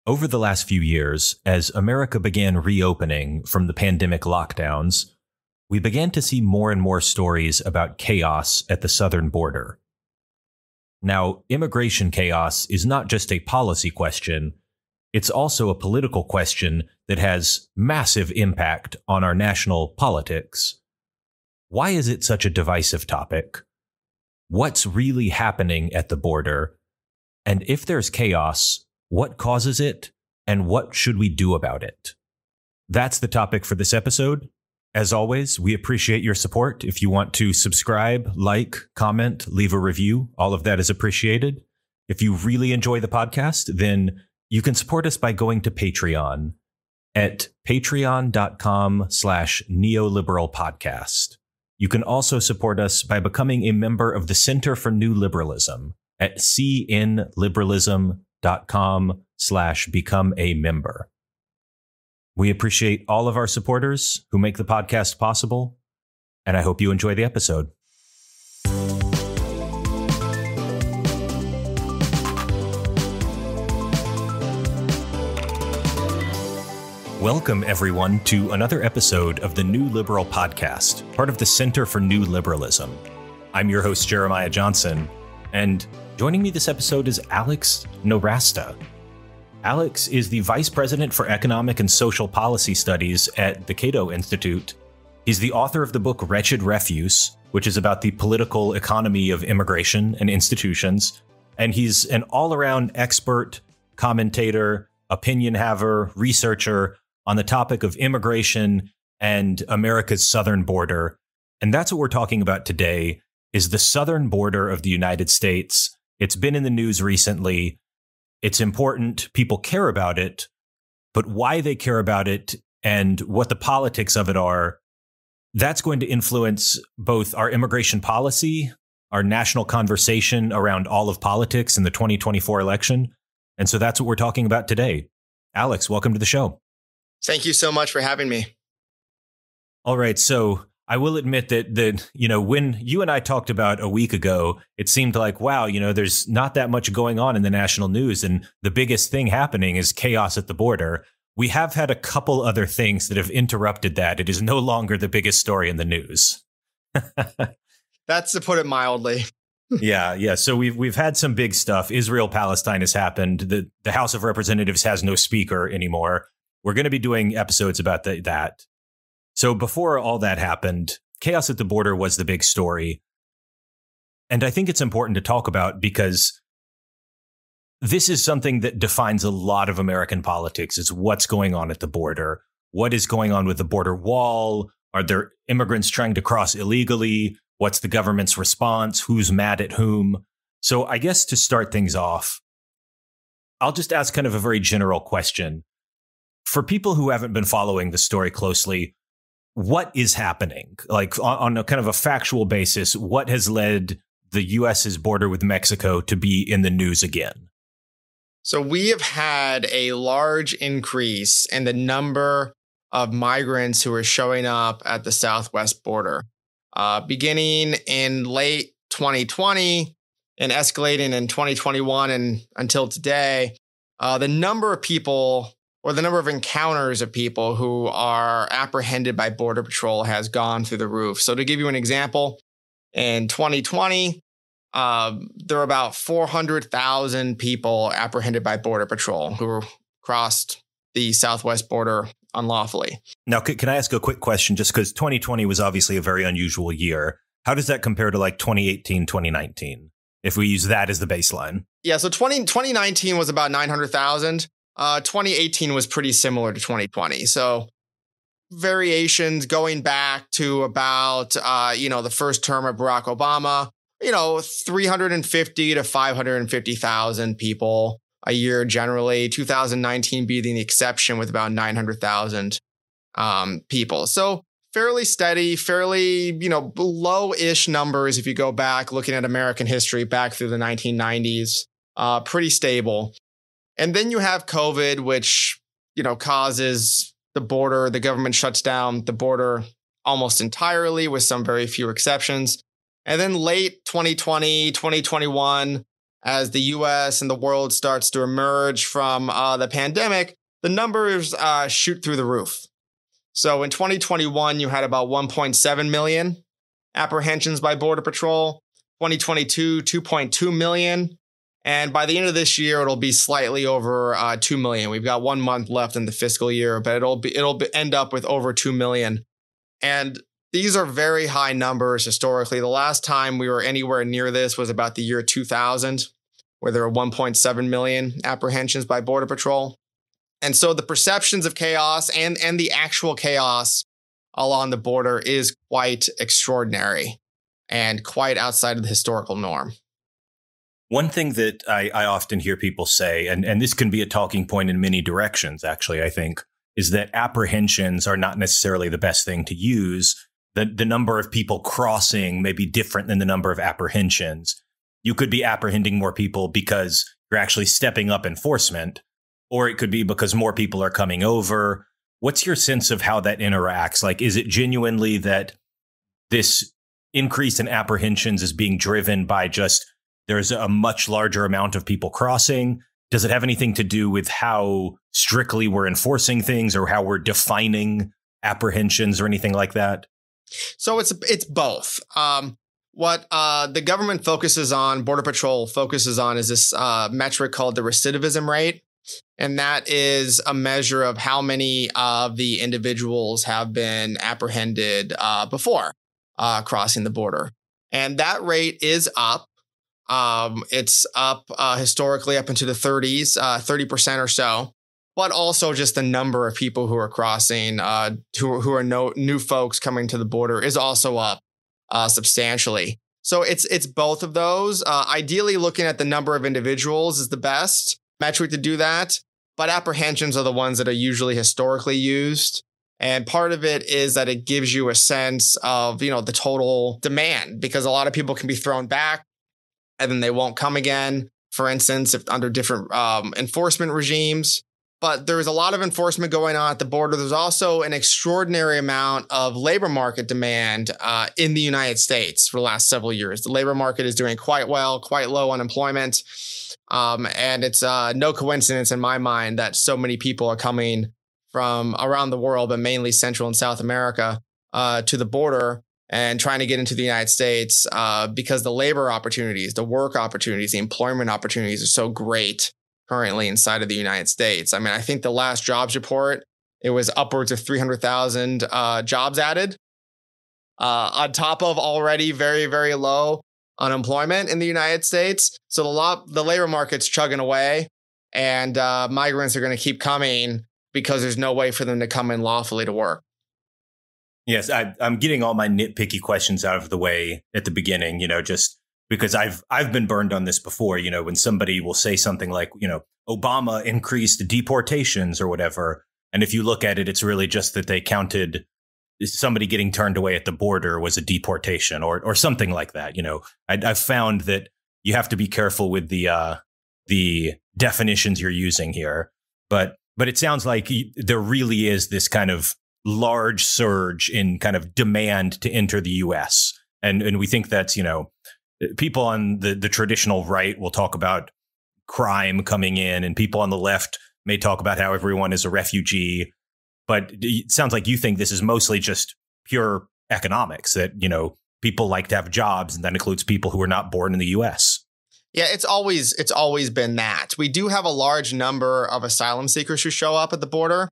Over the last few years, as America began reopening from the pandemic lockdowns, we began to see more and more stories about chaos at the southern border. Now, immigration chaos is not just a policy question, it's also a political question that has massive impact on our national politics. Why is it such a divisive topic? What's really happening at the border? And if there's chaos, what causes it, and what should we do about it? That's the topic for this episode. As always, we appreciate your support. If you want to subscribe, like, comment, leave a review, all of that is appreciated. If you really enjoy the podcast, then you can support us by going to Patreon at patreon.com/neoliberalpodcast. You can also support us by becoming a member of the Center for New Liberalism at cnliberalism.com/become a member. We appreciate all of our supporters who make the podcast possible, and I hope you enjoy the episode. Welcome, everyone, to another episode of the New Liberal Podcast, part of the Center for New Liberalism. I'm your host, Jeremiah Johnson, and joining me this episode is Alex Nowrasteh. Alex is the Vice President for Economic and Social Policy Studies at the Cato Institute. He's the author of the book Wretched Refuse, which is about the political economy of immigration and institutions, and he's an all-around expert, commentator, opinion haver, researcher on the topic of immigration and America's southern border. And that's what we're talking about today, is the southern border of the United States. It's been in the news recently. It's important. People care about it, but why they care about it and what the politics of it are, that's going to influence both our immigration policy, our national conversation around all of politics in the 2024 election. And so that's what we're talking about today. Alex, welcome to the show. Thank you so much for having me. All right. So I will admit that when you and I talked about a week ago, it seemed like, wow, there's not that much going on in the national news. And the biggest thing happening is chaos at the border. We have had a couple other things that have interrupted that. It is no longer the biggest story in the news. That's to put it mildly. Yeah. So we've had some big stuff. Israel-Palestine has happened. The House of Representatives has no speaker anymore. We're going to be doing episodes about that. So before all that happened, chaos at the border was the big story. And I think it's important to talk about because this is something that defines a lot of American politics, is what's going on at the border. What is going on with the border wall? Are there immigrants trying to cross illegally? What's the government's response? Who's mad at whom? So I guess to start things off, I'll just ask kind of a very general question. For people who haven't been following the story closely, what is happening? Like on a kind of a factual basis, what has led the U.S.'s border with Mexico to be in the news again? So we have had a large increase in the number of migrants who are showing up at the southwest border, beginning in late 2020 and escalating in 2021 and until today. The number of people, or the number of encounters of people who are apprehended by Border Patrol, has gone through the roof. So to give you an example, in 2020, there were about 400,000 people apprehended by Border Patrol who crossed the southwest border unlawfully. Now, can I ask a quick question? Just because 2020 was obviously a very unusual year. How does that compare to like 2018, 2019, if we use that as the baseline? Yeah, so 2019 was about 900,000. 2018 was pretty similar to 2020. So variations going back to about, the first term of Barack Obama, 350 to 550,000 people a year generally. 2019 being the exception with about 900,000 people. So fairly steady, fairly, low-ish numbers if you go back looking at American history back through the 1990s. Pretty stable. And then you have COVID, which, causes the government shuts down the border almost entirely with some very few exceptions. And then late 2020, 2021, as the US and the world starts to emerge from the pandemic, the numbers shoot through the roof. So in 2021, you had about 1.7 million apprehensions by Border Patrol, 2022, 2.2 million. And by the end of this year, it'll be slightly over 2 million. We've got 1 month left in the fiscal year, but it'll end up with over 2 million. And these are very high numbers historically. The last time we were anywhere near this was about the year 2000, where there were 1.7 million apprehensions by Border Patrol. And so the perceptions of chaos and the actual chaos along the border is quite extraordinary and quite outside of the historical norm. One thing that I often hear people say, and this can be a talking point in many directions, actually, I think, is that apprehensions are not necessarily the best thing to use. The number of people crossing may be different than the number of apprehensions. You could be apprehending more people because you're actually stepping up enforcement, or it could be because more people are coming over. What's your sense of how that interacts? Like, is it genuinely that this increase in apprehensions is being driven by just there's a much larger amount of people crossing? Does it have anything to do with how strictly we're enforcing things or how we're defining apprehensions or anything like that? So it's both. What the government focuses on, Border Patrol focuses on, is this metric called the recidivism rate. And that is a measure of how many of the individuals have been apprehended before crossing the border. And that rate is up. It's up historically up into the 30s, 30% or so, but also just the number of people who are crossing, who are new folks coming to the border is also up substantially. So it's both of those. Ideally, looking at the number of individuals is the best metric to do that, but apprehensions are the ones that are usually historically used. And part of it is that it gives you a sense of, the total demand, because a lot of people can be thrown back and then they won't come again, for instance, if under different enforcement regimes. But there's a lot of enforcement going on at the border. There's also an extraordinary amount of labor market demand in the United States for the last several years. The labor market is doing quite well, quite low unemployment. And it's no coincidence in my mind that so many people are coming from around the world, but mainly Central and South America, to the border and trying to get into the United States because the labor opportunities, the work opportunities, the employment opportunities are so great currently inside of the United States. I mean, I think the last jobs report, it was upwards of 300,000 jobs added on top of already very, very low unemployment in the United States. So the labor market's chugging away, and migrants are going to keep coming because there's no way for them to come in lawfully to work. Yes, I'm getting all my nitpicky questions out of the way at the beginning, just because I've been burned on this before, when somebody will say something like, Obama increased deportations or whatever. And if you look at it, it's really just that they counted somebody getting turned away at the border was a deportation or something like that. I've found that you have to be careful with the definitions you're using here. But it sounds like there really is this kind of large surge in kind of demand to enter the U.S. And we think that's, people on the traditional right will talk about crime coming in, and people on the left may talk about how everyone is a refugee. But it sounds like you think this is mostly just pure economics, that, people like to have jobs, and that includes people who are not born in the U.S. Yeah, it's always been that. We do have a large number of asylum seekers who show up at the border,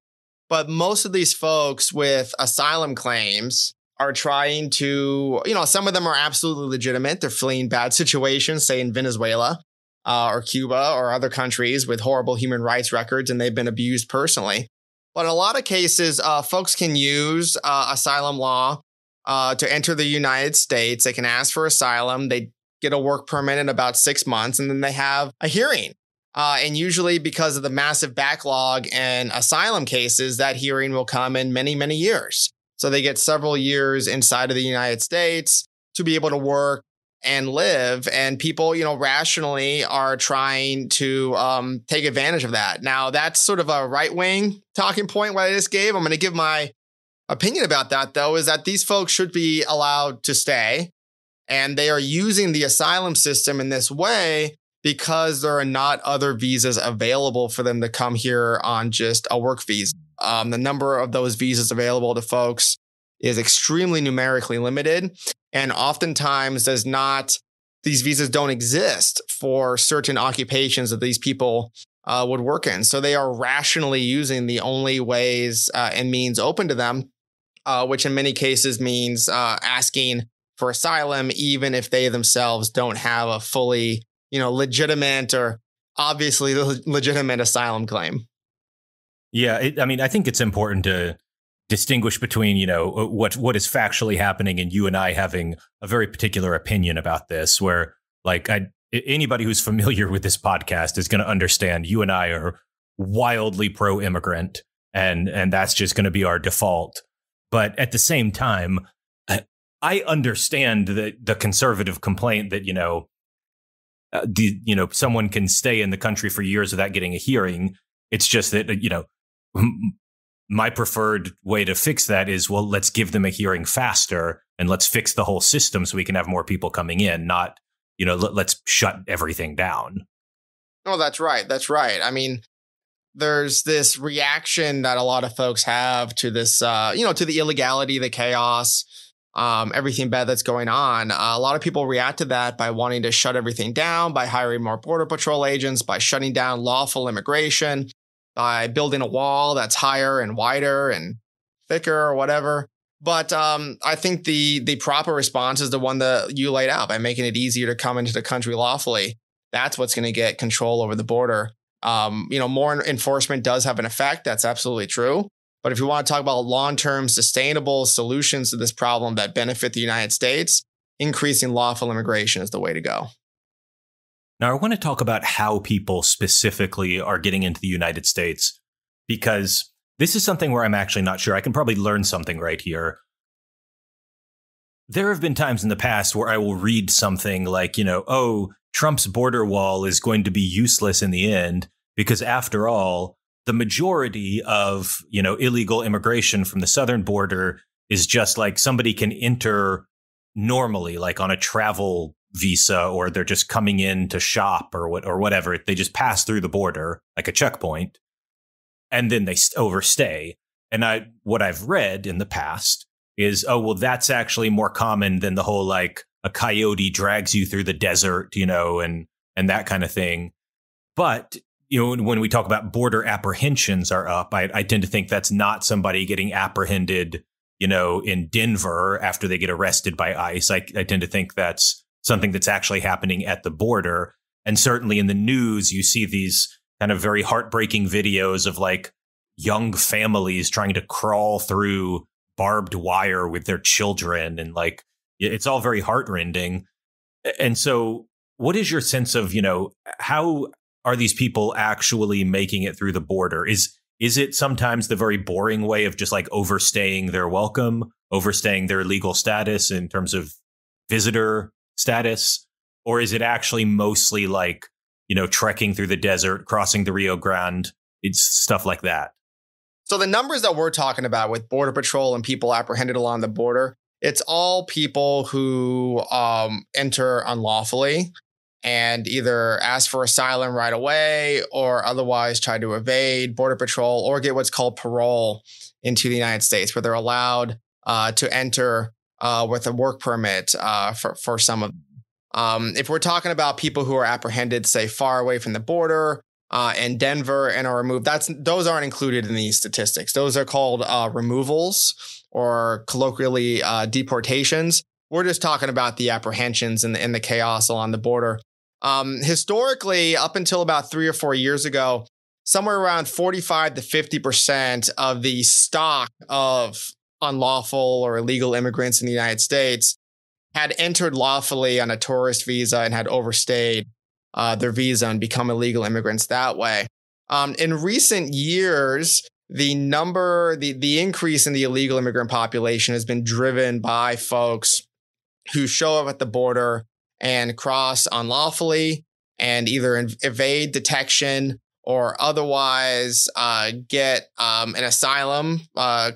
but most of these folks with asylum claims are trying to, some of them are absolutely legitimate. They're fleeing bad situations, say in Venezuela or Cuba or other countries with horrible human rights records, and they've been abused personally. But in a lot of cases, folks can use asylum law to enter the United States. They can ask for asylum. They get a work permit in about 6 months, and then they have a hearing. And usually because of the massive backlog in asylum cases, that hearing will come in many, many years. So they get several years inside of the United States to be able to work and live. And people, rationally are trying to take advantage of that. Now, that's sort of a right-wing talking point what I just gave. I'm going to give my opinion about that, though, is that these folks should be allowed to stay. And they are using the asylum system in this way because there are not other visas available for them to come here on just a work visa. The number of those visas available to folks is extremely numerically limited, and oftentimes these visas don't exist for certain occupations that these people would work in. So they are rationally using the only ways and means open to them, which in many cases means asking for asylum, even if they themselves don't have a fully, legitimate or obviously legitimate asylum claim. Yeah, I think it's important to distinguish between, what is factually happening and you and I having a very particular opinion about this, where anybody who's familiar with this podcast is going to understand you and I are wildly pro-immigrant, and that's just going to be our default. But at the same time, I understand the conservative complaint that, someone can stay in the country for years without getting a hearing. It's just that, my preferred way to fix that is, well, let's give them a hearing faster and let's fix the whole system so we can have more people coming in, not, let's shut everything down. Oh, that's right. That's right. I mean, there's this reaction that a lot of folks have to this, to the illegality, the chaos, everything bad that's going on. A lot of people react to that by wanting to shut everything down, by hiring more Border Patrol agents, by shutting down lawful immigration, by building a wall that's higher and wider and thicker or whatever. But I think the proper response is the one that you laid out, by making it easier to come into the country lawfully. That's what's going to get control over the border. More enforcement does have an effect. That's absolutely true. But if you want to talk about long-term sustainable solutions to this problem that benefit the United States, increasing lawful immigration is the way to go. Now, I want to talk about how people specifically are getting into the United States, because this is something where I'm actually not sure. I can probably learn something right here. There have been times in the past where I will read something like, Trump's border wall is going to be useless in the end, because after all, the majority of, illegal immigration from the southern border is just like somebody can enter normally, like on a travel visa, or they're just coming in to shop or whatever. They just pass through the border like a checkpoint, and then they overstay. And what I've read in the past is, that's actually more common than the whole, like, a coyote drags you through the desert, and that kind of thing. But, when we talk about border apprehensions are up, I tend to think that's not somebody getting apprehended, in Denver after they get arrested by ICE. I tend to think that's something that's actually happening at the border. And certainly in the news, you see these kind of very heartbreaking videos of, like, young families trying to crawl through barbed wire with their children. And, like, it's all very heartrending. And so what is your sense of, how are these people actually making it through the border? Is it sometimes the very boring way of just, like, overstaying their welcome, overstaying their legal status in terms of visitor status? Or is it actually mostly like, trekking through the desert, crossing the Rio Grande? It's stuff like that. So the numbers that we're talking about with Border Patrol and people apprehended along the border, it's all people who enter unlawfully and either ask for asylum right away or otherwise try to evade Border Patrol or get what's called parole into the United States, where they're allowed to enter with a work permit for some of them. If we're talking about people who are apprehended, say, far away from the border in Denver and are removed, those aren't included in these statistics. Those are called removals, or colloquially deportations. We're just talking about the apprehensions and the chaos along the border. Historically, up until about 3 or 4 years ago, somewhere around 45 to 50% of the stock of unlawful or illegal immigrants in the United States had entered lawfully on a tourist visa and had overstayed their visa and become illegal immigrants that way. In recent years, the increase in the illegal immigrant population has been driven by folks who show up at the border and cross unlawfully and either evade detection or otherwise get an asylum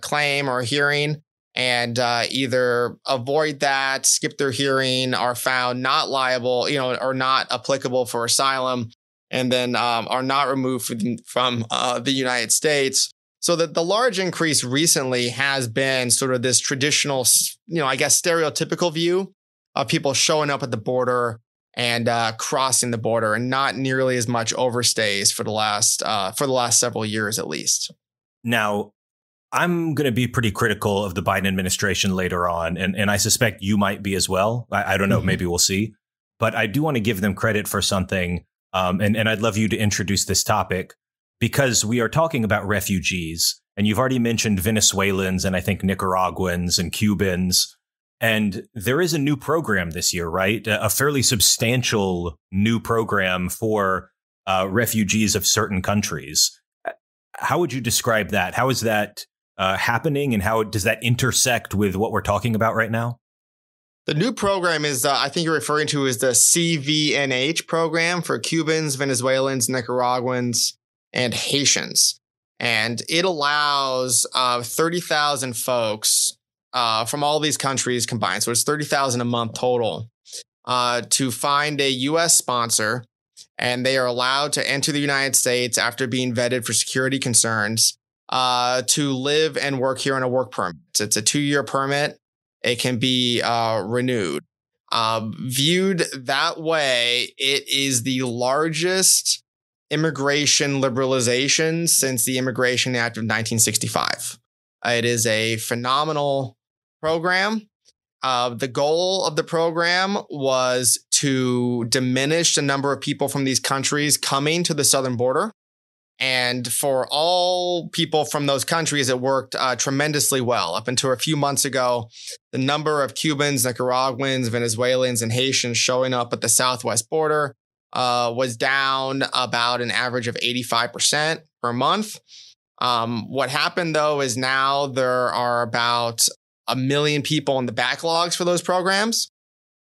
claim or hearing and either avoid that, skip their hearing, are found not liable, or not applicable for asylum, and then are not removed from the United States. So that the large increase recently has been sort of this traditional, I guess, stereotypical view of people showing up at the border and crossing the border, and not nearly as much overstays for the last several years, at least. Now, I'm going to be pretty critical of the Biden administration later on, and I suspect you might be as well. I don't know. Mm-hmm. Maybe we'll see. But I do want to give them credit for something. And I'd love you to introduce this topic, because we are talking about refugees, and you've already mentioned Venezuelans and I think Nicaraguans and Cubans. And there is a new program this year, right? A fairly substantial new program for refugees of certain countries. How would you describe that? How is that happening, and how does that intersect with what we're talking about right now? The new program is, I think you're referring to, is the CVNH program for Cubans, Venezuelans, Nicaraguans, and Haitians. And it allows 30,000 folks from all these countries combined, so it's 30,000 a month total, to find a U.S. sponsor, and they are allowed to enter the United States after being vetted for security concerns, to live and work here on a work permit. It's a 2-year permit. It can be renewed. Viewed that way, it is the largest immigration liberalization since the Immigration Act of 1965. It is a phenomenal program. The goal of the program was to diminish the number of people from these countries coming to the southern border. And for all people from those countries, it worked tremendously well. Up until a few months ago, the number of Cubans, Nicaraguans, Venezuelans, and Haitians showing up at the southwest border was down about an average of 85% per month. What happened, though, is now there are about 1 million people in the backlogs for those programs.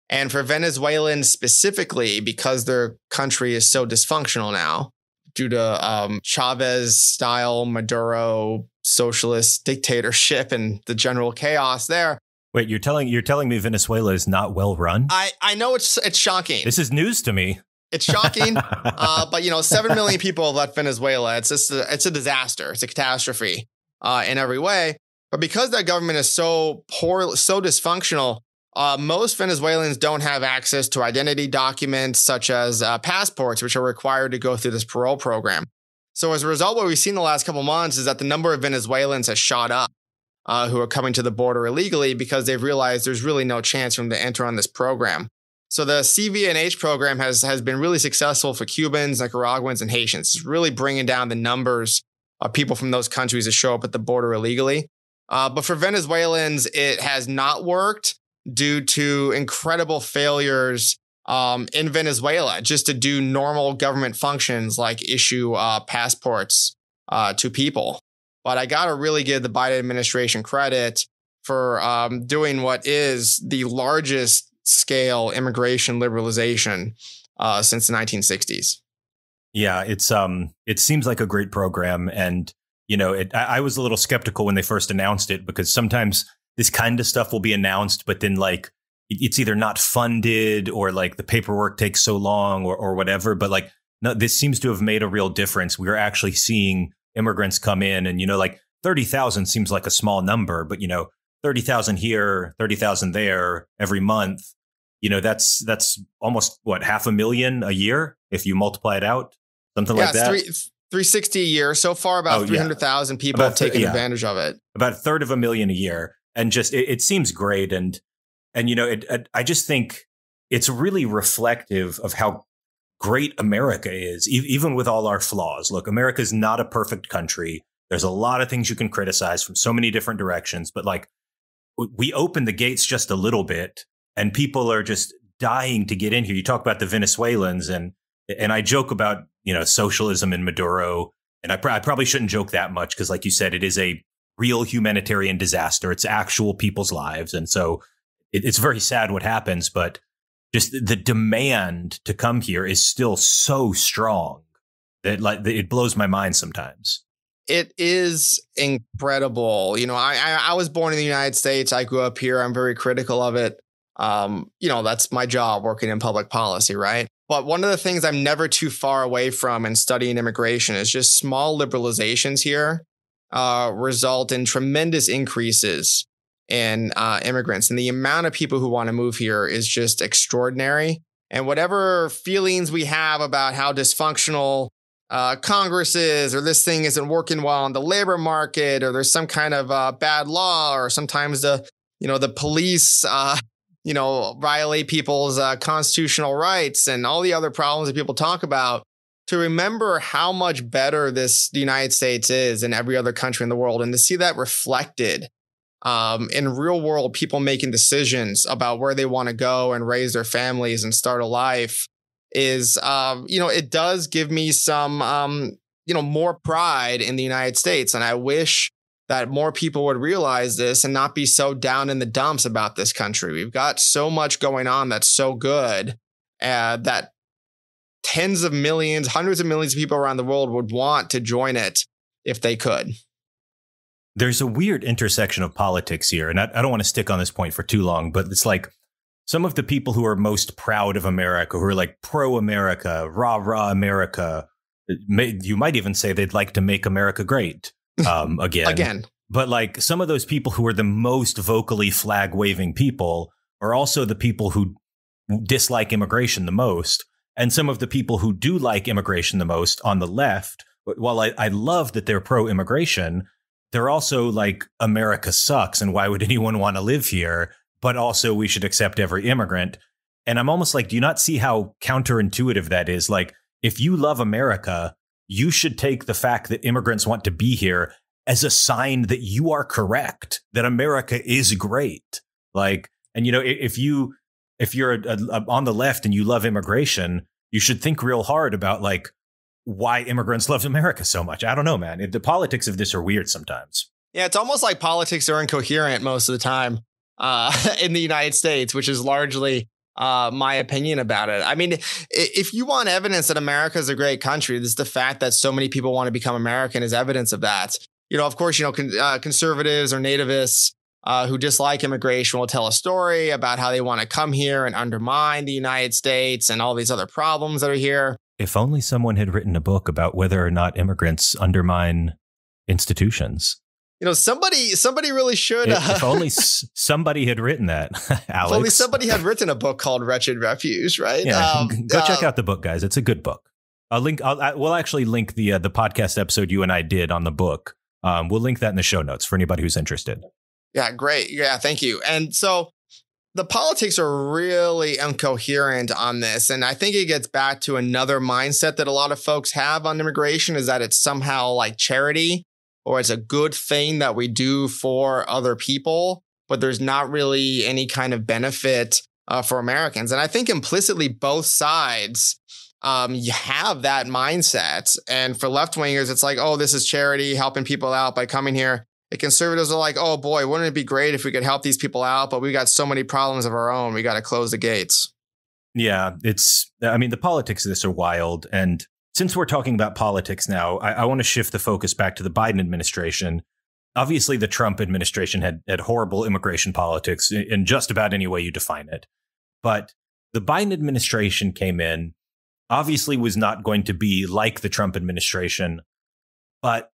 And for Venezuelans specifically, because their country is so dysfunctional now, due to Chavez-style Maduro socialist dictatorship and the general chaos there. Wait, you're telling me Venezuela is not well run? I know it's shocking. This is news to me. It's shocking, but 7 million people have left Venezuela. It's a disaster. It's a catastrophe in every way. But because that government is so poor, so dysfunctional, most Venezuelans don't have access to identity documents such as passports, which are required to go through this parole program. So as a result, what we've seen the last couple of months is that the number of Venezuelans has shot up who are coming to the border illegally because they've realized there's really no chance for them to enter on this program. So the CVNH program has been really successful for Cubans, Nicaraguans, and Haitians. It's really bringing down the numbers of people from those countries that show up at the border illegally. But for Venezuelans, it has not worked due to incredible failures in Venezuela just to do normal government functions like issue passports to people. But I got to really give the Biden administration credit for doing what is the largest scale immigration liberalization since the 1960s. Yeah, it seems like a great program. And, I was a little skeptical when they first announced it, because sometimes this kind of stuff will be announced, but then it's either not funded or the paperwork takes so long or whatever. But no, this seems to have made a real difference. We're actually seeing immigrants come in, and 30,000 seems like a small number, but 30,000 here, 30,000 there every month. That's almost 500,000 a year if you multiply it out, something like that. 360 a year. So far, about 300,000 people have taken advantage of it. About 1/3 a year. And just it seems great. And I just think it's really reflective of how great America is, even with all our flaws. Look, America is not a perfect country. There's a lot of things you can criticize from so many different directions. But we open the gates just a little bit, and people are just dying to get in here. You talk about the Venezuelans, and I joke about socialism and Maduro, and I probably shouldn't joke that much because, like you said, it is a real humanitarian disaster. It's actual people's lives. And so it's very sad what happens, but just the demand to come here is still so strong that it blows my mind sometimes. It is incredible. I was born in the United States. I grew up here. I'm very critical of it. That's my job, working in public policy, right? But one of the things I'm never too far away from in studying immigration is just small liberalizations here result in tremendous increases in immigrants. And the amount of people who want to move here is just extraordinary. And whatever feelings we have about how dysfunctional Congress is, or this thing isn't working well in the labor market, or there's some kind of bad law, or sometimes the police violate people's constitutional rights and all the other problems that people talk about, to remember how much better the United States is than every other country in the world, and to see that reflected in real world people making decisions about where they want to go and raise their families and start a life is, it does give me some, more pride in the United States. And I wish that more people would realize this and not be so down in the dumps about this country. We've got so much going on that's so good that tens of millions, hundreds of millions of people around the world would want to join it if they could. There's a weird intersection of politics here, and I don't want to stick on this point for too long, but it's like some of the people who are most proud of America, who are like pro-America, rah America, you might even say they'd like to make America great. Again. But like some of those people who are the most vocally flag waving people are also the people who dislike immigration the most. And some of the people who do like immigration the most on the left, while I love that they're pro-immigration, they're also like, America sucks and why would anyone want to live here? But also we should accept every immigrant. And I'm almost like, do you not see how counterintuitive that is? Like, if you love America, you should take the fact that immigrants want to be here as a sign that you are correct, that America is great. Like, and, if you're on the left and you love immigration, you should think real hard about like why immigrants love America so much. I don't know, man. The politics of this are weird sometimes. Yeah, it's almost like politics are incoherent most of the time in the United States, which is largely my opinion about it. I mean, if you want evidence that America is a great country, this is the fact that so many people want to become American is evidence of that. Of course, conservatives or nativists who dislike immigration will tell a story about how they want to come here and undermine the United States and all these other problems that are here. If only someone had written a book about whether or not immigrants undermine institutions. Somebody really should. If only somebody had written that, Alex. If only somebody had written a book called Wretched Refuge, right? Yeah, go check out the book, guys. It's a good book. We'll actually link the podcast episode you and I did on the book. We'll link that in the show notes for anybody who's interested. Yeah, great. Yeah, thank you. And so the politics are really incoherent on this. And I think it gets back to another mindset that a lot of folks have on immigration, is that it's somehow like charity, or it's a good thing that we do for other people, but there's not really any kind of benefit for Americans. And I think implicitly both sides, you have that mindset. And for left-wingers, it's like, oh, this is charity, helping people out by coming here. The conservatives are like, oh boy, wouldn't it be great if we could help these people out? But we got so many problems of our own. We got to close the gates. Yeah, the politics of this are wild. And since we're talking about politics now, I want to shift the focus back to the Biden administration. Obviously, the Trump administration had horrible immigration politics in just about any way you define it. But the Biden administration came in, obviously was not going to be like the Trump administration. But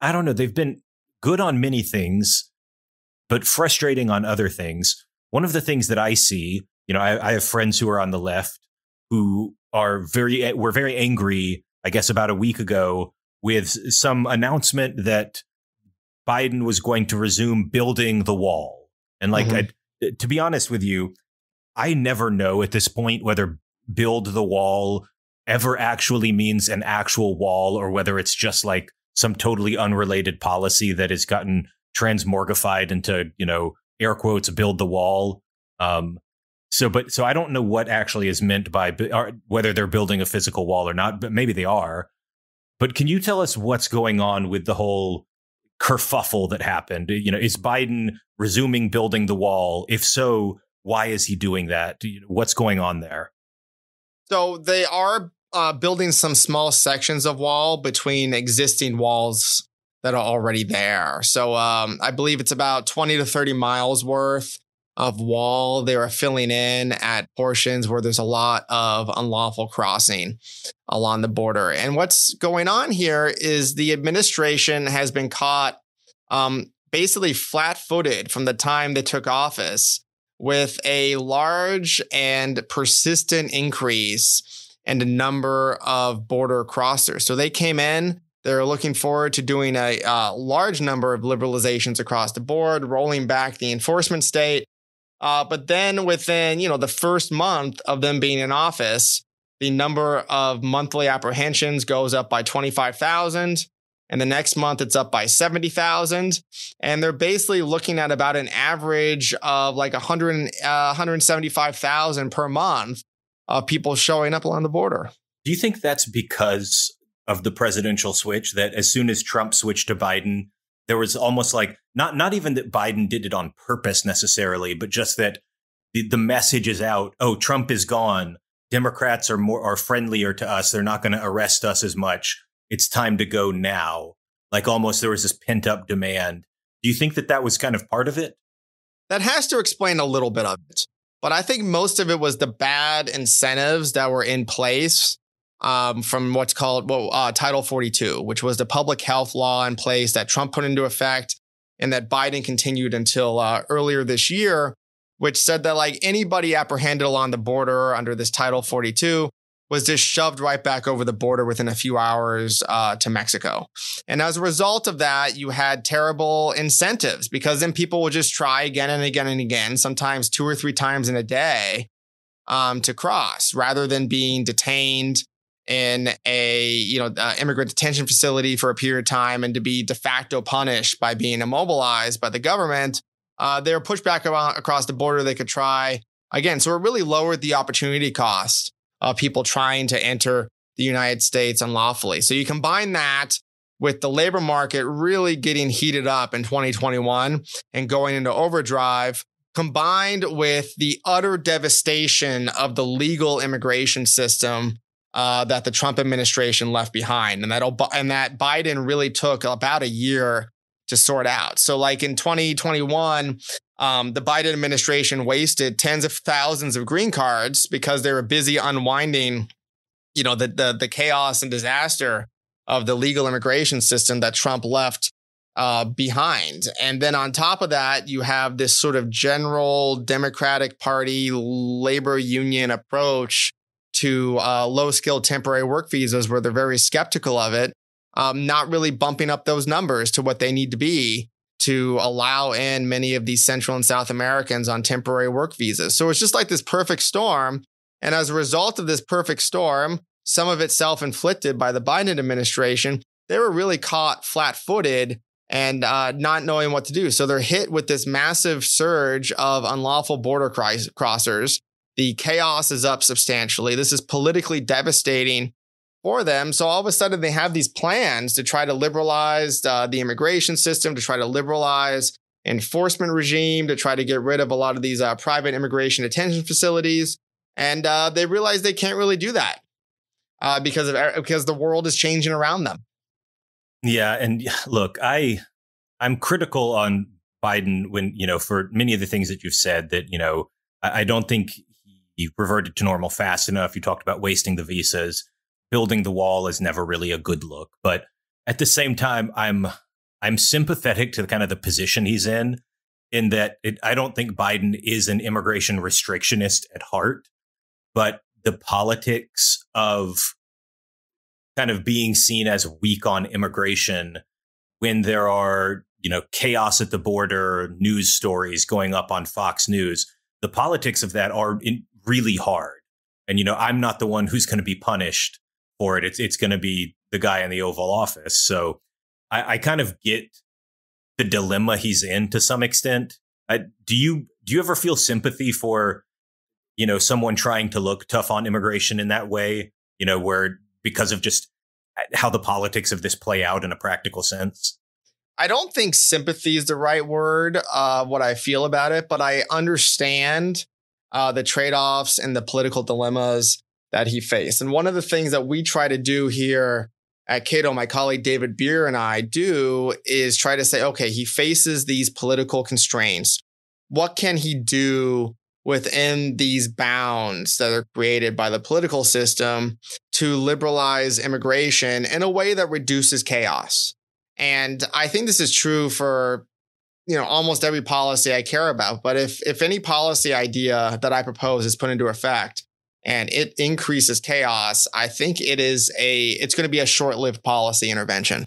I don't know, they've been good on many things, but frustrating on other things. One of the things that I see, I have friends who are on the left who were very angry, I guess, about a week ago with some announcement that Biden was going to resume building the wall. And to be honest with you, I never know at this point whether build the wall ever actually means an actual wall, or whether it's just like some totally unrelated policy that has gotten transmorgified into, air quotes, build the wall. So I don't know what actually is meant by whether they're building a physical wall or not, but maybe they are. But can you tell us what's going on with the whole kerfuffle that happened? Is Biden resuming building the wall? If so, why is he doing that? What's going on there? So they are building some small sections of wall between existing walls that are already there. So I believe it's about 20 to 30 miles worth of wall they are filling in at portions where there's a lot of unlawful crossing along the border. And what's going on here is the administration has been caught basically flat-footed from the time they took office with a large and persistent increase in the number of border crossers. So they came in, they're looking forward to doing a large number of liberalizations across the board, rolling back the enforcement state. But then within, the first month of them being in office, the number of monthly apprehensions goes up by 25,000. And the next month, it's up by 70,000. And they're basically looking at about an average of like 175,000 per month of people showing up along the border. Do you think that's because of the presidential switch, that as soon as Trump switched to Biden, there was almost like not even that Biden did it on purpose necessarily, but just that the message is out. Oh, Trump is gone. Democrats are friendlier to us. They're not going to arrest us as much. It's time to go now. Like almost there was this pent up demand. Do you think that was kind of part of it? That has to explain a little bit of it. But I think most of it was the bad incentives that were in place from what's called Title 42, which was the public health law in place that Trump put into effect and that Biden continued until earlier this year, which said that like anybody apprehended along the border under this Title 42 was just shoved right back over the border within a few hours to Mexico. And as a result of that, you had terrible incentives because then people would just try again and again and again, sometimes 2 or 3 times in a day to cross rather than being detained in a immigrant detention facility for a period of time and to be de facto punished by being immobilized by the government. They were pushed back across the border. They could try again. So it really lowered the opportunity cost of people trying to enter the United States unlawfully. So you combine that with the labor market really getting heated up in 2021 and going into overdrive, combined with the utter devastation of the legal immigration system that the Trump administration left behind, and that Biden really took about a year to sort out. So like in 2021, the Biden administration wasted tens of thousands of green cards because they were busy unwinding, the chaos and disaster of the legal immigration system that Trump left behind. And then on top of that, you have this sort of general Democratic Party labor union approach to low-skilled temporary work visas, where they're very skeptical of it, not really bumping up those numbers to what they need to be to allow in many of these Central and South Americans on temporary work visas. So it's just like this perfect storm. And as a result of this perfect storm, some of it self-inflicted by the Biden administration, they were really caught flat-footed and not knowing what to do. So they're hit with this massive surge of unlawful border crossers. The chaos is up substantially. This is politically devastating for them. So all of a sudden they have these plans to try to liberalize the immigration system, to try to liberalize enforcement regime, to try to get rid of a lot of these private immigration detention facilities. And they realize they can't really do that because the world is changing around them. Yeah. And look, I'm critical on Biden when, for many of the things that you've said that, I don't think he reverted to normal fast enough. You talked about wasting the visas. Building the wall is never really a good look. But at the same time, I'm sympathetic to kind of the position he's in that I don't think Biden is an immigration restrictionist at heart, but the politics of kind of being seen as weak on immigration when there are, chaos at the border, news stories going up on Fox News, the politics of that are really hard. And, I'm not the one who's going to be punished for it. It's going to be the guy in the Oval Office. So I kind of get the dilemma he's in to some extent. Do you ever feel sympathy for, someone trying to look tough on immigration in that way, where because of just how the politics of this play out in a practical sense? I don't think sympathy is the right word, what I feel about it, but I understand the trade-offs and the political dilemmas that he faced. And one of the things that we try to do here at Cato, my colleague David Beer and I do, is try to say, okay, he faces these political constraints. What can he do within these bounds that are created by the political system to liberalize immigration in a way that reduces chaos? And I think this is true for, almost every policy I care about. But if any policy idea that I propose is put into effect and it increases chaos, I think it's going to be a short-lived policy intervention,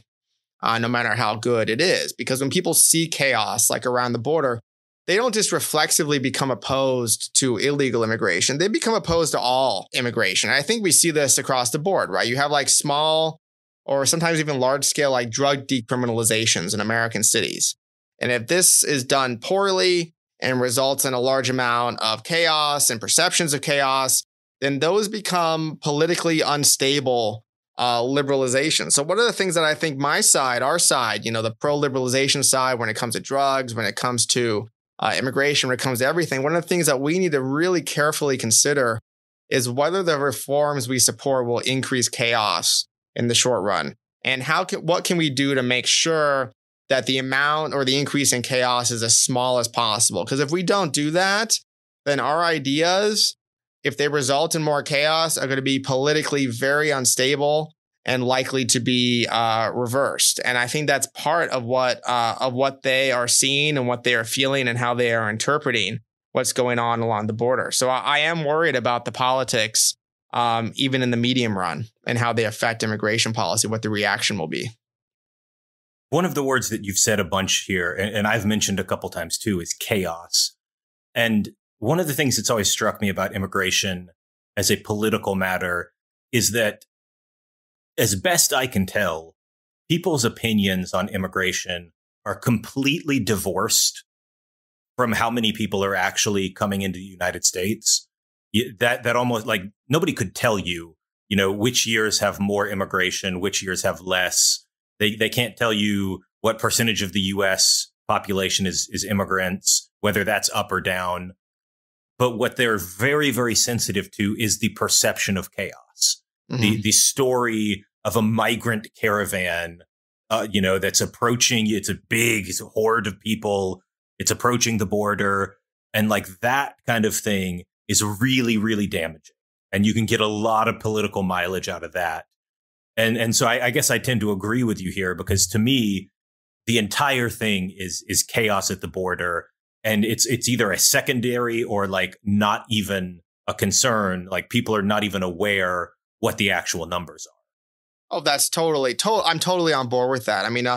no matter how good it is. Because when people see chaos, like around the border, they don't just reflexively become opposed to illegal immigration. They become opposed to all immigration. And I think we see this across the board, right? You have like small or sometimes even large scale like drug decriminalizations in American cities. And if this is done poorly and results in a large amount of chaos and perceptions of chaos, then those become politically unstable liberalization. So what are the things that I think our side, the pro-liberalization side, when it comes to drugs, when it comes to immigration, when it comes to everything, one of the things that we need to really carefully consider is whether the reforms we support will increase chaos in the short run. And what can we do to make sure that the amount or the increase in chaos is as small as possible? Because if we don't do that, then our ideas, if they result in more chaos, are going to be politically very unstable and likely to be reversed. And I think that's part of what they are seeing and what they are feeling and how they are interpreting what's going on along the border. So I am worried about the politics, even in the medium run, and how they affect immigration policy, what the reaction will be. One of the words that you've said a bunch here, and I've mentioned a couple times too, is chaos. And one of the things that's always struck me about immigration as a political matter is that, as best I can tell, people's opinions on immigration are completely divorced from how many people are actually coming into the United States. That almost, like, nobody could tell you, which years have more immigration, which years have less. They can't tell you what percentage of the U.S. population is immigrants, whether that's up or down. But what they're very, very sensitive to is the perception of chaos. Mm-hmm. The story of a migrant caravan, that's approaching. It's a horde of people. It's approaching the border. And like that kind of thing is really, really damaging. And you can get a lot of political mileage out of that. And so I guess I tend to agree with you here, because to me, the entire thing is chaos at the border. And it's either a secondary or like not even a concern. Like people are not even aware what the actual numbers are. Oh, that's I'm totally on board with that. I mean,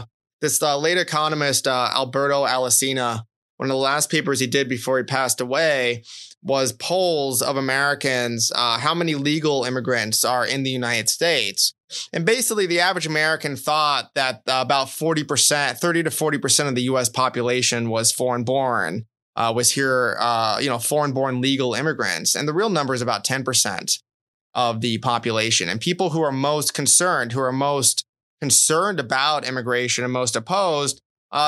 this late economist, Alberto Alesina, one of the last papers he did before he passed away was polls of Americans, how many legal immigrants are in the United States. And basically, the average American thought that about 30 to 40% of the U.S. population was foreign-born, was here, foreign-born legal immigrants. And the real number is about 10% of the population. And people who are most concerned, about immigration and most opposed,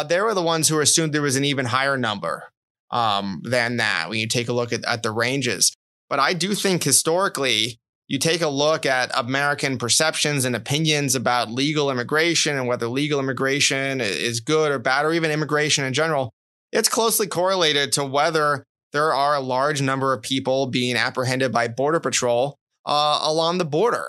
they were the ones who assumed there was an even higher number than that when you take a look at the ranges. But I do think historically, you take a look at American perceptions and opinions about legal immigration and whether legal immigration is good or bad, or even immigration in general, it's closely correlated to whether there are a large number of people being apprehended by Border Patrol along the border.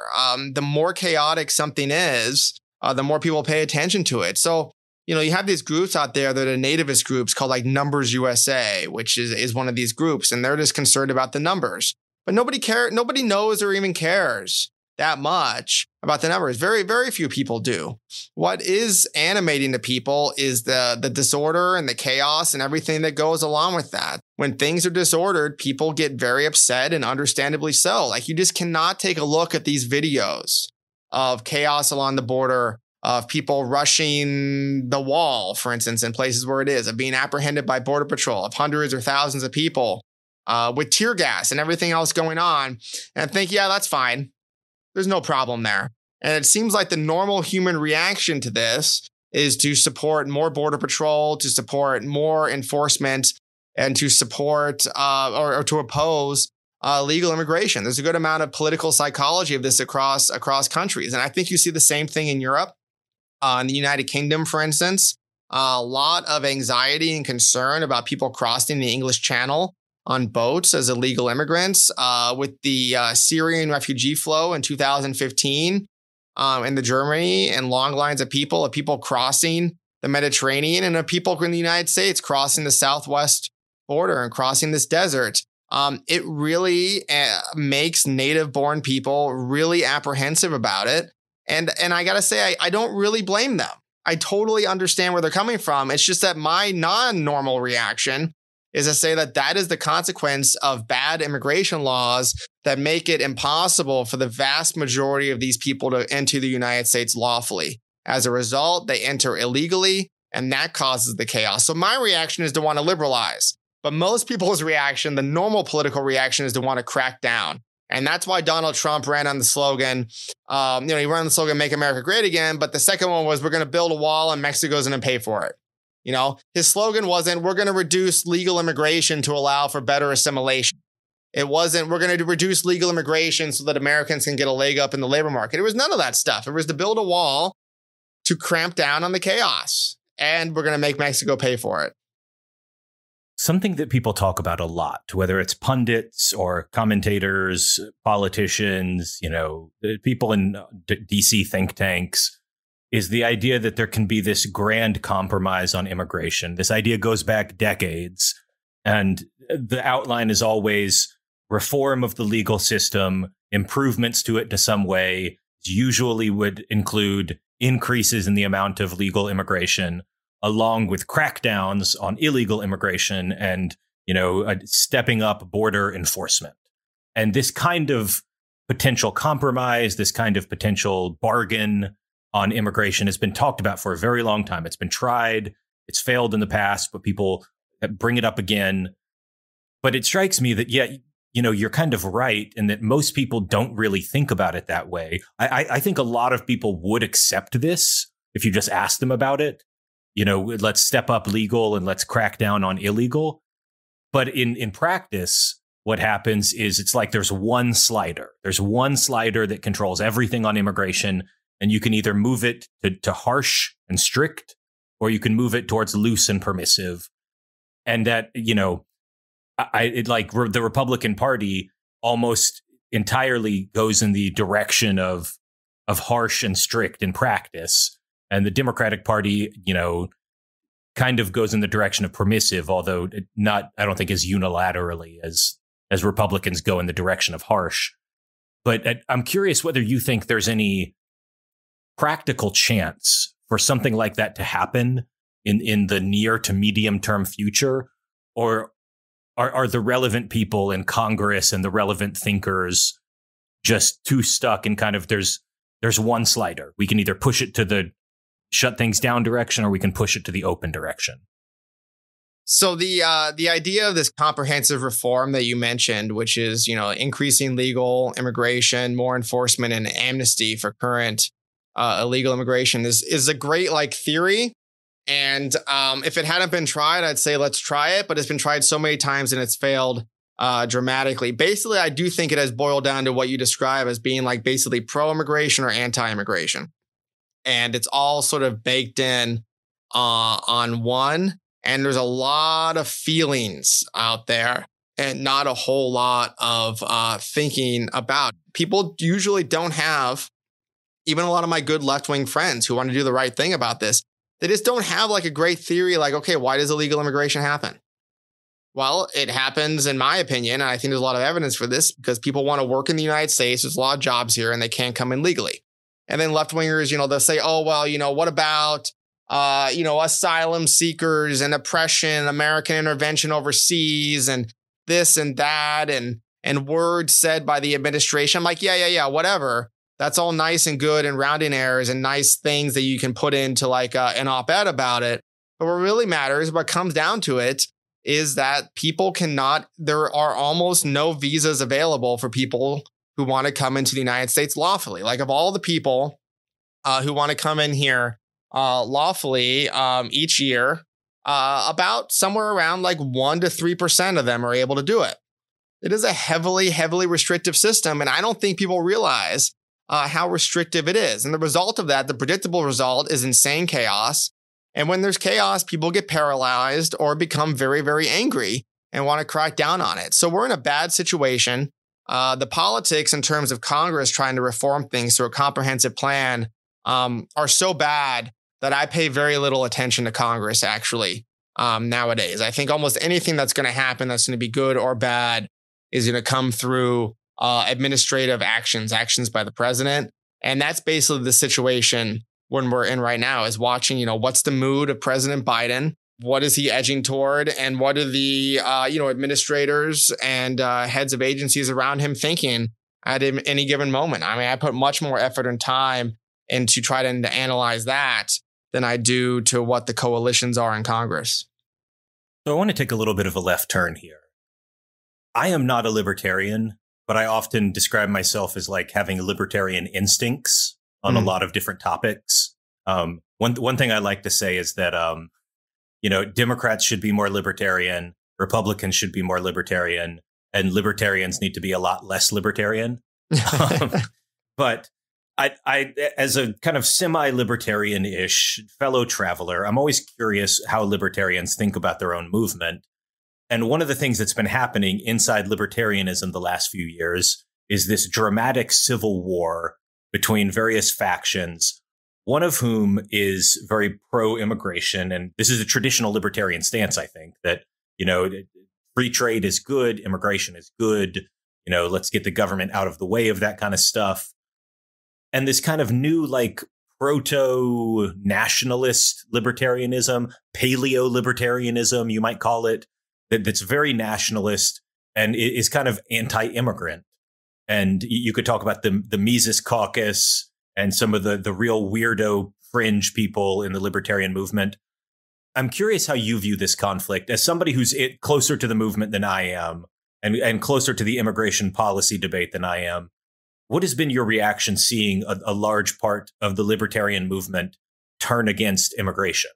The more chaotic something is, the more people pay attention to it. So, you have these groups out there that are nativist groups called like Numbers USA, which is one of these groups, and they're just concerned about the numbers. But nobody knows or even cares that much about the numbers. Very, very few people do. What is animating to people is the disorder and the chaos and everything that goes along with that. When things are disordered, people get very upset, and understandably so. Like, you just cannot take a look at these videos of chaos along the border, of people rushing the wall, for instance, in places where it is, of being apprehended by Border Patrol, of hundreds or thousands of people with tear gas and everything else going on, and think, yeah, that's fine. There's no problem there. And it seems like the normal human reaction to this is to support more Border Patrol, to support more enforcement, and to support or to oppose legal immigration. There's a good amount of political psychology of this across countries. And I think you see the same thing in Europe. In the United Kingdom, for instance, a lot of anxiety and concern about people crossing the English Channel on boats as illegal immigrants. With the Syrian refugee flow in 2015 in the Germany, and long lines of people crossing the Mediterranean, and of people in the United States crossing the southwest border and crossing this desert. It really makes native-born people really apprehensive about it. And I got to say, I don't really blame them. I totally understand where they're coming from. It's just that my non-normal reaction is to say that that is the consequence of bad immigration laws that make it impossible for the vast majority of these people to enter the United States lawfully. As a result, they enter illegally, and that causes the chaos. So my reaction is to want to liberalize. But most people's reaction, the normal political reaction, is to want to crack down. And that's why Donald Trump ran on the slogan, he ran on the slogan, "Make America Great Again." But the second one was, "We're going to build a wall and Mexico's going to pay for it." His slogan wasn't, "We're going to reduce legal immigration to allow for better assimilation." It wasn't, "We're going to reduce legal immigration so that Americans can get a leg up in the labor market." It was none of that stuff. It was to build a wall to cramp down on the chaos. And we're going to make Mexico pay for it. Something that people talk about a lot, whether it's pundits or commentators, politicians, people in DC think tanks, is the idea that there can be this grand compromise on immigration. This idea goes back decades, and the outline is always reform of the legal system, improvements to it to some way, usually would include increases in the amount of legal immigration, along with crackdowns on illegal immigration and, stepping up border enforcement. And this kind of potential compromise, this kind of potential bargain on immigration has been talked about for a very long time. It's been tried. It's failed in the past, but people bring it up again. But it strikes me that, you're kind of right in that most people don't really think about it that way. I think a lot of people would accept this if you just asked them about it. Let's step up legal and let's crack down on illegal. But in practice, what happens is it's like there's one slider. There's one slider that controls everything on immigration. And you can either move it to harsh and strict, or you can move it towards loose and permissive. And that, the Republican Party almost entirely goes in the direction of harsh and strict in practice. And the Democratic Party, kind of goes in the direction of permissive, although not, I don't think, as unilaterally as Republicans go in the direction of harsh. But I'm curious whether you think there's any practical chance for something like that to happen in the near to medium term future, or are the relevant people in Congress and the relevant thinkers just too stuck in kind of there's one slider. We can either push it to the shut things down direction, or we can push it to the open direction. So the idea of this comprehensive reform that you mentioned, which is, increasing legal immigration, more enforcement, and amnesty for current illegal immigration is a great theory. And if it hadn't been tried, I'd say let's try it. But it's been tried so many times and it's failed dramatically. Basically, I do think it has boiled down to what you describe as being basically pro-immigration or anti-immigration. And it's all sort of baked in on one. And there's a lot of feelings out there and not a whole lot of thinking about. People usually don't have, even a lot of my good left-wing friends who want to do the right thing about this, they just don't have a great theory okay, why does illegal immigration happen? Well, it happens, in my opinion, and I think there's a lot of evidence for this, because people want to work in the United States. There's a lot of jobs here and they can't come in legally. And then left-wingers, they'll say, oh, well, what about, asylum seekers and oppression, American intervention overseas, and this and that, and words said by the administration. I'm like, yeah, whatever. That's all nice and good and rounding errors and nice things that you can put into an op-ed about it. But what really matters, what comes down to it, is that people there are almost no visas available for people who want to come into the United States lawfully. Of all the people who want to come in here lawfully each year, about somewhere around 1 to 3% of them are able to do it. it is a heavily, heavily restrictive system. And I don't think people realize how restrictive it is. And the result of that, the predictable result, is insane chaos. And when there's chaos, people get paralyzed or become very, very angry and want to crack down on it. So we're in a bad situation. The politics in terms of Congress trying to reform things through a comprehensive plan are so bad that I pay very little attention to Congress, actually, nowadays. I think almost anything that's going to happen that's going to be good or bad is going to come through administrative actions by the president. And that's basically the situation when we're in right now, is watching, what's the mood of President Biden? What is he edging toward? And what are the, administrators and heads of agencies around him thinking at any given moment? I mean, I put much more effort and time into trying to analyze that than I do to what the coalitions are in Congress. So I want to take a little bit of a left turn here. I am not a libertarian, but I often describe myself as like having libertarian instincts on a lot of different topics. One thing I like to say is that, Democrats should be more libertarian, Republicans should be more libertarian, and libertarians need to be a lot less libertarian. But I, as a kind of semi-libertarian-ish fellow traveler, I'm always curious how libertarians think about their own movement. And one of the things that's been happening inside libertarianism the last few years is this dramatic civil war between various factions, one of whom is very pro-immigration. And this is a traditional libertarian stance, I think, that, free trade is good, immigration is good, let's get the government out of the way of that kind of stuff. And this kind of new, like, proto-nationalist libertarianism, paleo-libertarianism, you might call it, that's very nationalist and is kind of anti-immigrant. And you could talk about the Mises Caucus and some of the real weirdo fringe people in the libertarian movement. I'm curious how you view this conflict as somebody who's closer to the movement than I am and closer to the immigration policy debate than I am. What has been your reaction seeing a large part of the libertarian movement turn against immigration?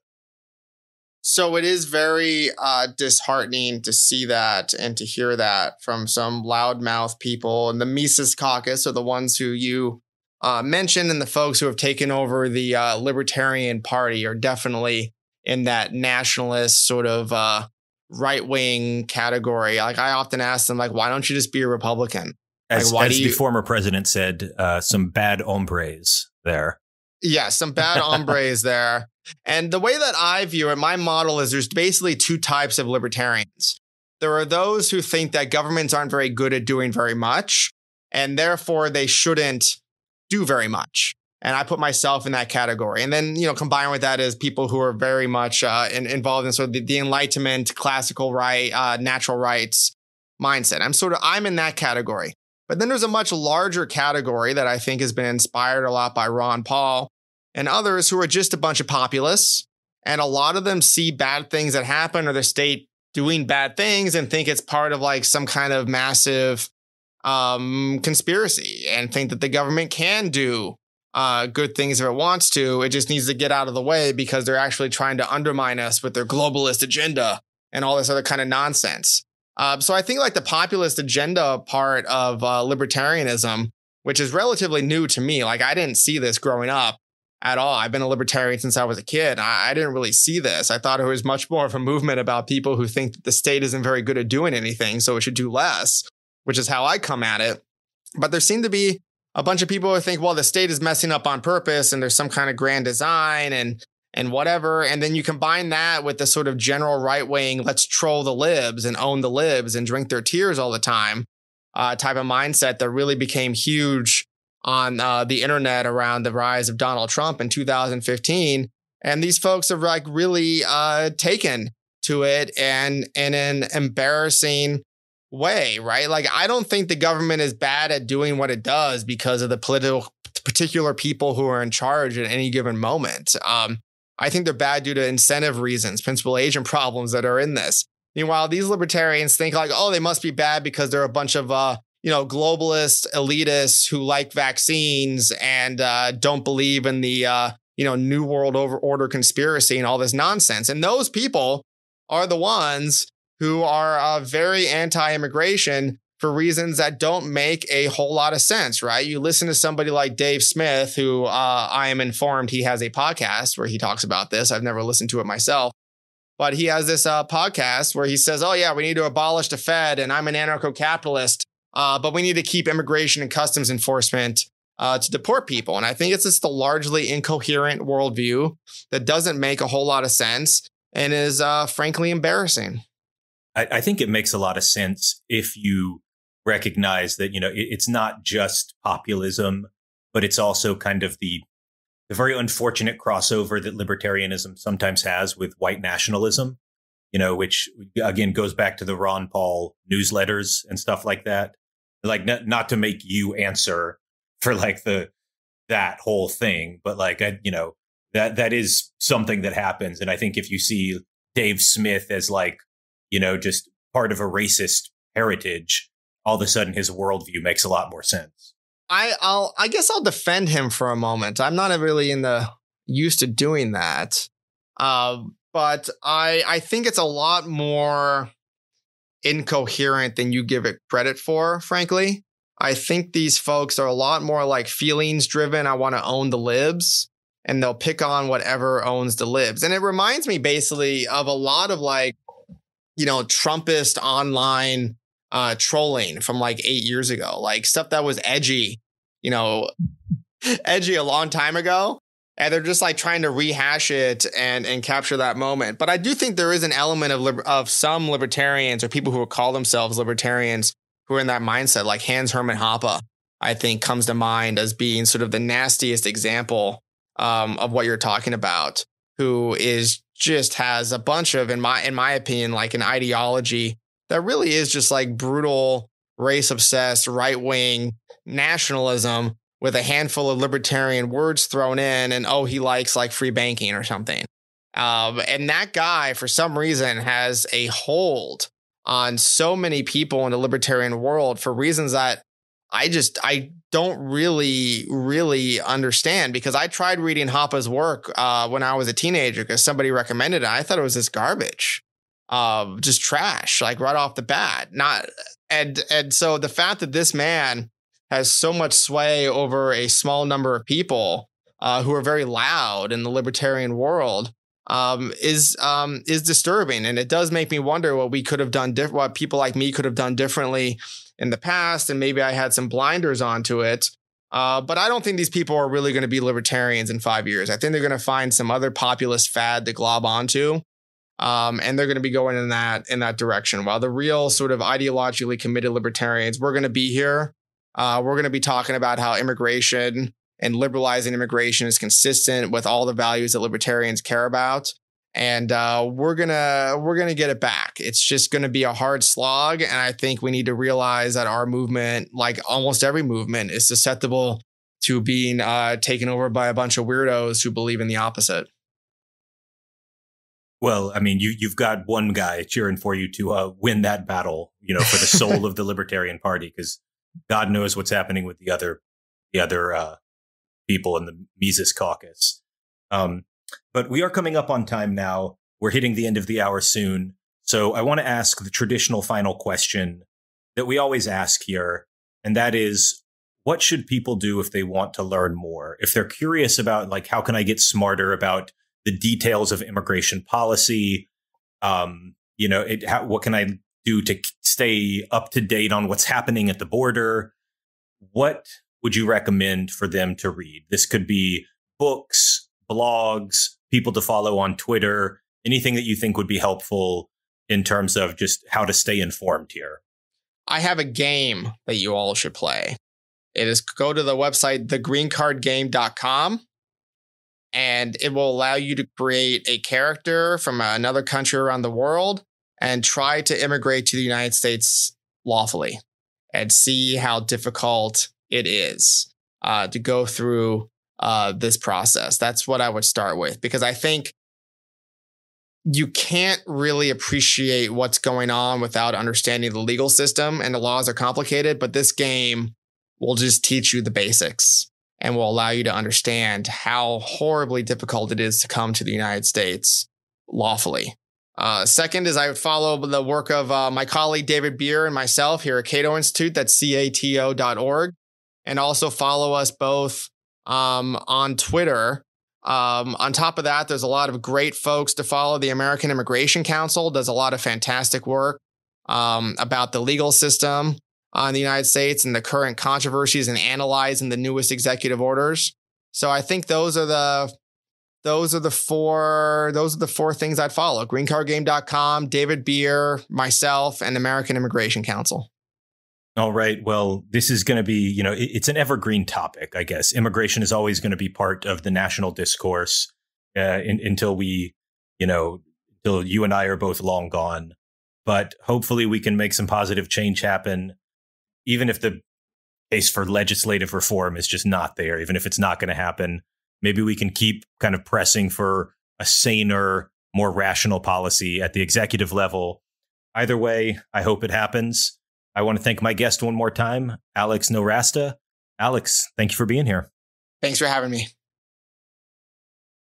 So it is very disheartening to see that and to hear that from some loudmouth people. And the Mises Caucus are the ones who you mentioned, and the folks who have taken over the Libertarian Party are definitely in that nationalist sort of right-wing category. Like, I often ask them, like, why don't you just be a Republican? As the former president said, some bad hombres there. Yeah, some bad hombres there. And the way that I view it, my model is there's basically two types of libertarians. There are those who think that governments aren't very good at doing very much, and therefore they shouldn't do very much. And I put myself in that category. And then, combined with that is people who are very much involved in sort of the Enlightenment, classical right, natural rights mindset. I'm in that category. But then there's a much larger category that I think has been inspired a lot by Ron Paul and others who are just a bunch of populists. And a lot of them see bad things that happen or the state doing bad things and think it's part of like some kind of massive conspiracy and think that the government can do good things if it wants to. It just needs to get out of the way because they're actually trying to undermine us with their globalist agenda and all this other kind of nonsense. So I think like the populist agenda part of libertarianism, which is relatively new to me, like I didn't see this growing up at all. I've been a libertarian since I was a kid. I didn't really see this. I thought it was much more of a movement about people who think that the state isn't very good at doing anything, so it should do less, which is how I come at it. But there seem to be a bunch of people who think, well, the state is messing up on purpose and there's some kind of grand design and whatever. And then you combine that with the sort of general right wing, let's troll the libs and own the libs and drink their tears all the time type of mindset that really became huge on the internet around the rise of Donald Trump in 2015. And these folks have like really taken to it and in an embarrassing way, right? Like, I don't think the government is bad at doing what it does because of the particular people who are in charge at any given moment. I think they're bad due to incentive reasons, principal agent problems that are in this. Meanwhile, these libertarians think like, oh, they must be bad because they're a bunch of, globalist elitists who like vaccines and don't believe in the, New World Order conspiracy and all this nonsense. And those people are the ones who are very anti-immigration for reasons that don't make a whole lot of sense, right? You listen to somebody like Dave Smith, who I am informed he has a podcast where he talks about this. I've never listened to it myself, but he has this podcast where he says, oh yeah, we need to abolish the Fed and I'm an anarcho-capitalist, but we need to keep immigration and customs enforcement to deport people. And I think it's just a largely incoherent worldview that doesn't make a whole lot of sense and is frankly embarrassing. I think it makes a lot of sense if you recognize that, it's not just populism, but it's also kind of the very unfortunate crossover that libertarianism sometimes has with white nationalism, which again goes back to the Ron Paul newsletters and stuff like that. Like not to make you answer for like that whole thing, but like, that is something that happens. And I think if you see Dave Smith as like, just part of a racist heritage, all of a sudden his worldview makes a lot more sense. I guess I'll defend him for a moment. I'm not really used to doing that. But I think it's a lot more incoherent than you give it credit for, frankly. I think these folks are a lot more like feelings driven. I want to own the libs, and they'll pick on whatever owns the libs. And it reminds me basically of a lot of like, Trumpist online trolling from like 8 years ago, like stuff that was edgy a long time ago. And they're just like trying to rehash it and capture that moment. But I do think there is an element of some libertarians or people who call themselves libertarians who are in that mindset, like Hans Hermann Hoppe, I think comes to mind as being sort of the nastiest example of what you're talking about, who has a bunch of, in my opinion, like an ideology that really is just like brutal, race obsessed, right wing nationalism with a handful of libertarian words thrown in, and he likes like free banking or something. And that guy, for some reason, has a hold on so many people in the libertarian world for reasons that I don't really understand, because I tried reading Hoppe's work when I was a teenager because somebody recommended it. I thought it was just garbage, just trash, like right off the bat. And so the fact that this man has so much sway over a small number of people who are very loud in the libertarian world is disturbing, and it does make me wonder what we could have done what people like me could have done differently in the past, and maybe I had some blinders onto it. But I don't think these people are really going to be libertarians in 5 years. I think they're going to find some other populist fad to glob onto, and they're going to be going in that direction. While the real sort of ideologically committed libertarians, we're going to be here. We're going to be talking about how immigration and liberalizing immigration is consistent with all the values that libertarians care about. And we're gonna get it back. It's just going to be a hard slog. And I think we need to realize that our movement, like almost every movement, is susceptible to being taken over by a bunch of weirdos who believe in the opposite. Well, I mean, you've got one guy cheering for you to win that battle, for the soul of the Libertarian Party, because God knows what's happening with the other people in the Mises Caucus. But we are coming up on time now. We're hitting the end of the hour soon. So I want to ask the traditional final question that we always ask here. And that is, what should people do if they want to learn more? If they're curious about, like, how can I get smarter about the details of immigration policy? What can I do to stay up to date on what's happening at the border? What would you recommend for them to read? This could be books, blogs, people to follow on Twitter, anything that you think would be helpful in terms of just how to stay informed here. I have a game that you all should play. It is, go to the website, thegreencardgame.com, and it will allow you to create a character from another country around the world and try to immigrate to the United States lawfully and see how difficult it is to go through this process. That's what I would start with, because I think you can't really appreciate what's going on without understanding the legal system, and the laws are complicated, but this game will just teach you the basics and will allow you to understand how horribly difficult it is to come to the United States lawfully. Second is I would follow the work of my colleague David Bier and myself here at Cato Institute. That's cato.org. And also follow us both on Twitter. On top of that, there's a lot of great folks to follow. The American Immigration Council does a lot of fantastic work about the legal system in the United States and the current controversies and analyzing the newest executive orders. So I think those are the four things I'd follow: greencardgame.com, David Bier, myself, and American Immigration Council. All right. Well, this is going to be, it's an evergreen topic, I guess. Immigration is always going to be part of the national discourse until until you and I are both long gone. But hopefully we can make some positive change happen, even if the case for legislative reform is just not there, even if it's not going to happen. Maybe we can keep kind of pressing for a saner, more rational policy at the executive level. Either way, I hope it happens. I want to thank my guest one more time, Alex Nowrasteh. Alex, thank you for being here. Thanks for having me.